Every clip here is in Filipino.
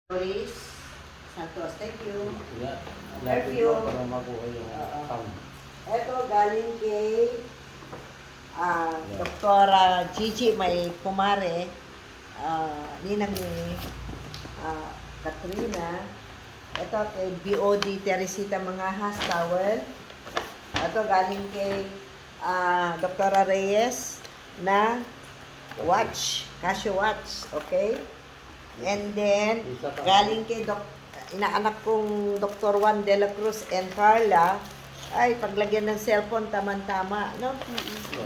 Doris Santos, thank you. Perfume. Para makuha yung sound. Ito galing kay Doktora Gigi May Pumare, ninang ni Katrina. Ito kay BOD Teresita Mangahas Towel. Ito galing kay Doktora Reyes na watch, Casio watch, okay? And then, galing kay inaanak kong Dr. Juan de la Cruz and Carla, ay, paglagyan ng cellphone, tama-tama, no?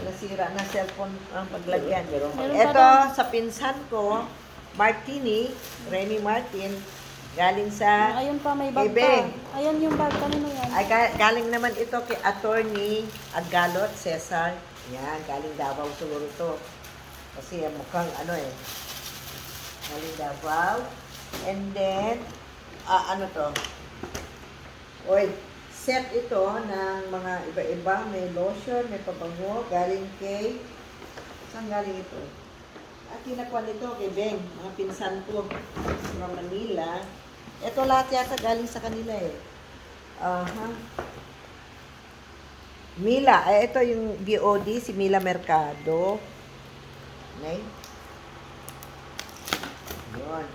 Nasira na cellphone ang paglagyan. Ito, sa pinsan ko, Martini, Remy Martin, galing sa Ayun pa, may bag Ibeng. pa. Ayun yung bag, kanino yan? Ay, galing naman ito kay Attorney Agalot Cesar. Yan, galing Davao siguro ito. Kasi mukhang galing Davao. And then, ano to? Oy, set ito ng mga iba-iba. May lotion, may pabango. Galing kay... Saan galing ito? Kinakuha nito kay Beng. Mga pinsan ko sa Manila. Ito lahat yata galing sa kanila eh. Mila. Ito yung BOD, si Mila Mercado. Okay? Yun.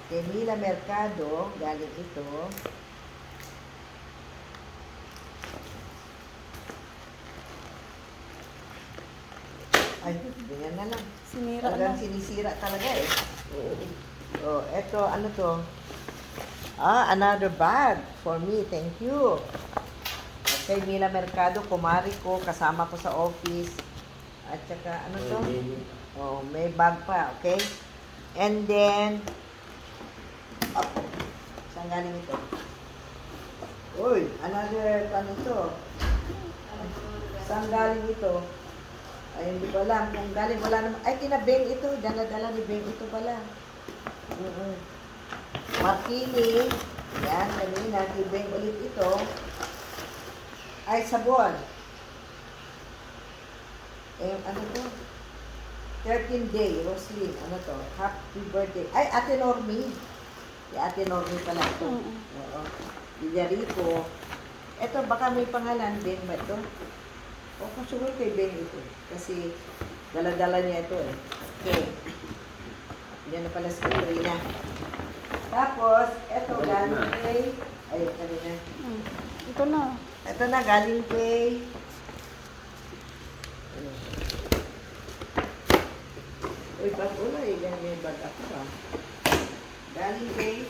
Kay Mila Mercado, galing ito. Ay, ganyan na lang. Sinira Talagang na. sinisira talaga eh. Oh, eto, ano to? Another bag for me. Thank you. Kay Mila Mercado, kumari ko, kasama ko sa office. At saka, ano to? Oh, may bag pa, okay? And then, saan galing ito? Uy, another, ano to? Saan galing ito? Ay, hindi ko alam kung galing. Wala naman. Ay, kina Beng ito. Dala-dala ni Beng ito pala. Martini. Yan, kanina. Kay Beng ulit ito. Ay, sabon. Ano to? 13 day, Roslyn. Ano to? Happy birthday. Ay, Ate Normie. Ate Normie pala ito. Oo. Villarito. Ito, baka may pangalan. Beng ba ito? O, siguro kay Ben ito. Kasi, dala-dala niya ito eh. Okay. Yan na pala si Katrina. Tapos, ito galing kay... Ay, kanina. Ito na. Ito na, galing kay... Uy, ba't wala eh? Yan may bag ako ba? Galing kay...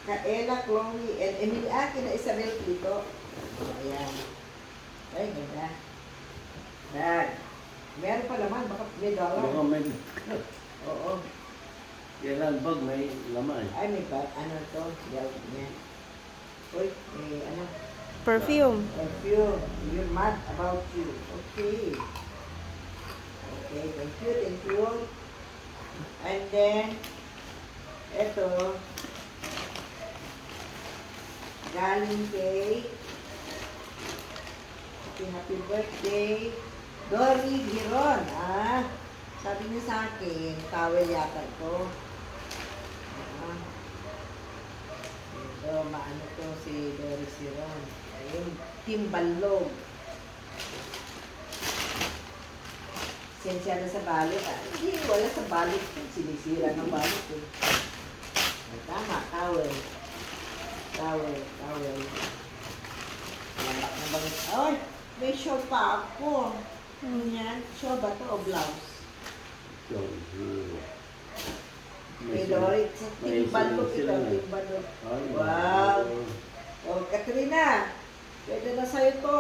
Kaela, Chloe, and Emily Akin na Isabel Plito. Ayan. Ay, ganda. Bag. Meron pa naman, baka may dollar. Baka may... Oo. Yan ang bag, may laman. Ay, may bag. Ano to? Belt niya. Uy, may ano? Perfume. Perfume. You're mad about you. Okay. Okay, thank you, thank you. And then, eto, galing kay happy birthday, Dory Giron. Sabi niya sa akin, towel yata ito. Ito, maano to si Dory Giron. Ayun, Timbalog. Sensya na sa balot. Hindi, wala sa balot. Sinisira ng balot eh. Tama, towel. Towel. Lamak na bangit. Ay, may shawl pa ako. Yan. Shawl ba to o blouse? May Dory. Timbalog ito. Timbalog. Wow. Oh, Katrina. Pwede na sa'yo to.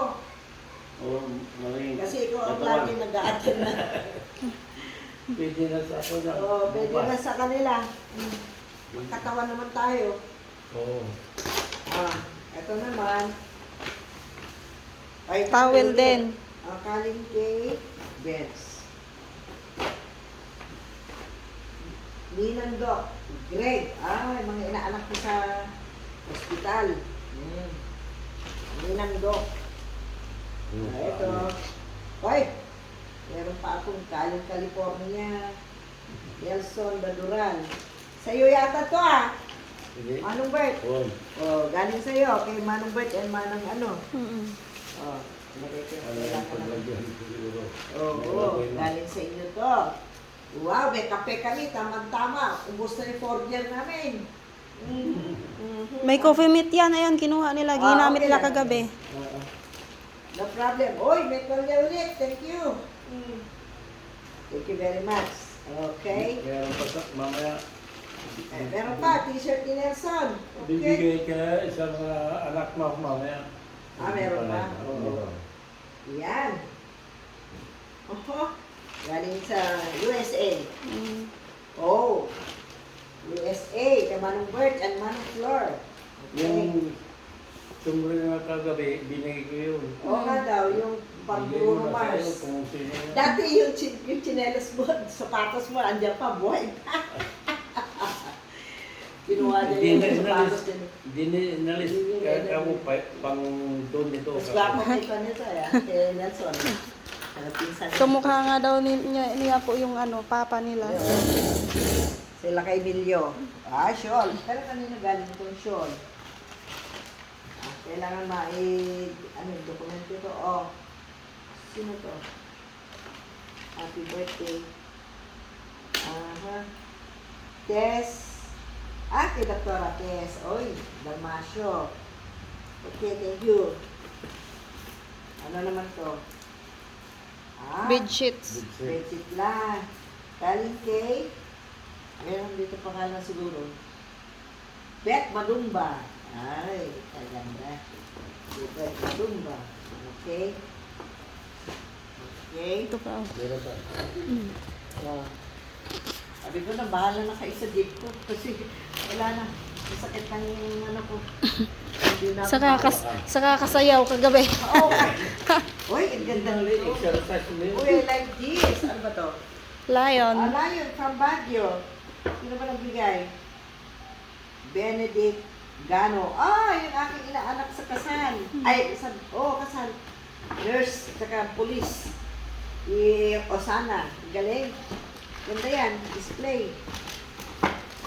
Kasi ikaw ang lagi nag-a-attend na. Pwede na sa ako na. Oo, pwede na sa kanila. Magkatawan naman tayo. Oo. Ito naman. Ay, Towel din. Kaling kay Benz. Ninang Doc. Greg. Mga inaanak ko sa hospital. Ninang Doc. Ito. Hoy! Meron pa akong California. Nelson Baduran. Sa'yo yata to ah. Hindi. Manong Bert. Oh. Oh, galing sa'yo. Kay Manong Bert and Manang ano. Mm-mm. Oh, Ano yung paglagyan ko siguro? Oo, galing sa inyo to. Wow, may kape kami. Tamang-tama. Ubus na yung 4 year namin. Mhm. May coffee meat yan. Ayan, kinuha nila. Ginamit okay nila lang. kagabi. Oo. No problem. Oy, may kolya ulit. Thank you. Thank you very much. Okay. Meron pa sa mamaya. Meron pa, t-shirt ni Nelson. Okay. Bibigay ka isang anak mo mamaya. Meron pa. Oo. Meron. Yan. Oho. Galing sa USA. Mm. Oh. USA. Kay Manong Bert and Manong Flor. Okay. Yung sumbre na kagabi, binigay ko yun. Oo nga daw, yung pag-Bruno Mars. Kung sino yun. Dati yung, yung chinelas mo, sapatos mo, andyan pa, buhay pa. Kinuha niya yung sapatos din. Hindi nalis kaya mo pang doon nito. Mas gwapo kita nito kay Nelson. Pinsan niya. Kamukha nga daw niya po yung ano, papa nila. Sila kay Emilio. Shawl. Pero kanina galing itong shawl. Kailangan ano yung dokumento ito. Oh. Sino to? Happy birthday. Tess. Kay Dr. Tess. Oy, Damasio. Okay, thank you. Ano naman to? Bed sheets. Bedsheet lang. Galing kay, meron dito pangalan siguro. Bet Madumba. Ay, kaganda. Si Bet Madumba. Okay. Okay. Ito pa. Meron pa. Mm. Oh. Sabi ko na, bahala na kayo sa jeep ko. Kasi wala na. Masakit lang yung ano ko. Hindi na ako Saka kasayaw kagabi. Oo. Uy, ang ganda nito. Exercise mo yun. Uy, I like this. Ano ba to? Lion. Lion from Baguio. Sino ba nagbigay? Benedict Gano. Yung aking inaanak sa kasal. Ay, kasal. Nurse, saka police. Osana. Galing. Ganda yan. Display.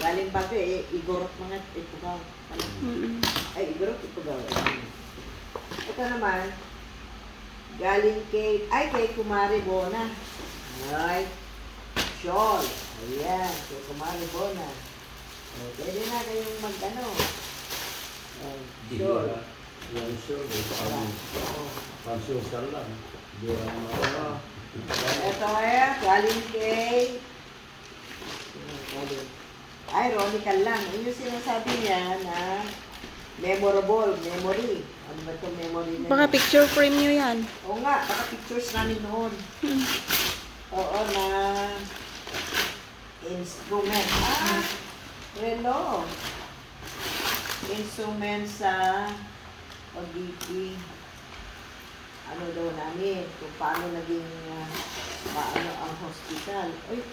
Galing Baguio. Igorot mga Ipagaw. Mm-mm. Ay, Igorot Ipagaw. Ito naman. Galing kay Kumari Bona. Ay, shawl. Ayan, kay Kumari Bona. Pwede na kayong mag-ano. Hindi Shawl. wala. Yung sure. Oo. Pansosal lang. Hindi wala mga. Ito galing kay... Ironical lang. Yun yung sinasabi niya na memorable, memory. Ano ba itong memory na Baka yun? picture frame nyo yan. Oo nga, baka pictures namin noon. Oo, na instrument. Relo. Instrument sa pag-ibig. Ano daw namin, kung paano naging paano ang hospital. Uy,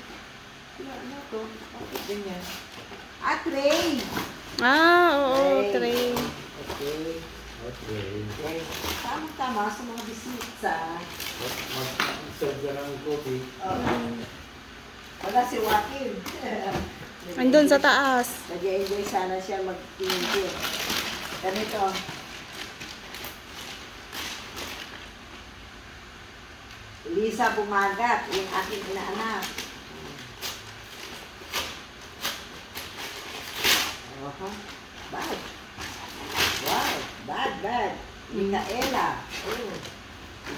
ano to? Bakit ganyan? Tray! Oo, tray. Okay. Okay. Okay. Tama-tama sa mga bisita. Mag-serve ka ng coffee. Wala si Joaquin. Andun sa taas. Nag-enjoy sana siya mag-tingin. Ganito. Lisa Bumagat, yung aking inaanak. Bad. Wow, bad. Micaela. Oh.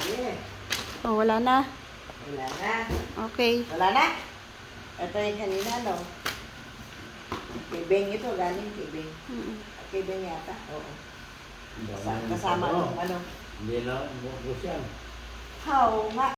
Sige. Oh, wala na. Wala na. Okay. Wala na? Ito yung kanina, no? Kay Beng ito, galing kay Beng. Mm-mm. Kay Beng yata? Oo. Ang dami ng Kasama ano. ng ano? Hindi na, bukos yan. How nga?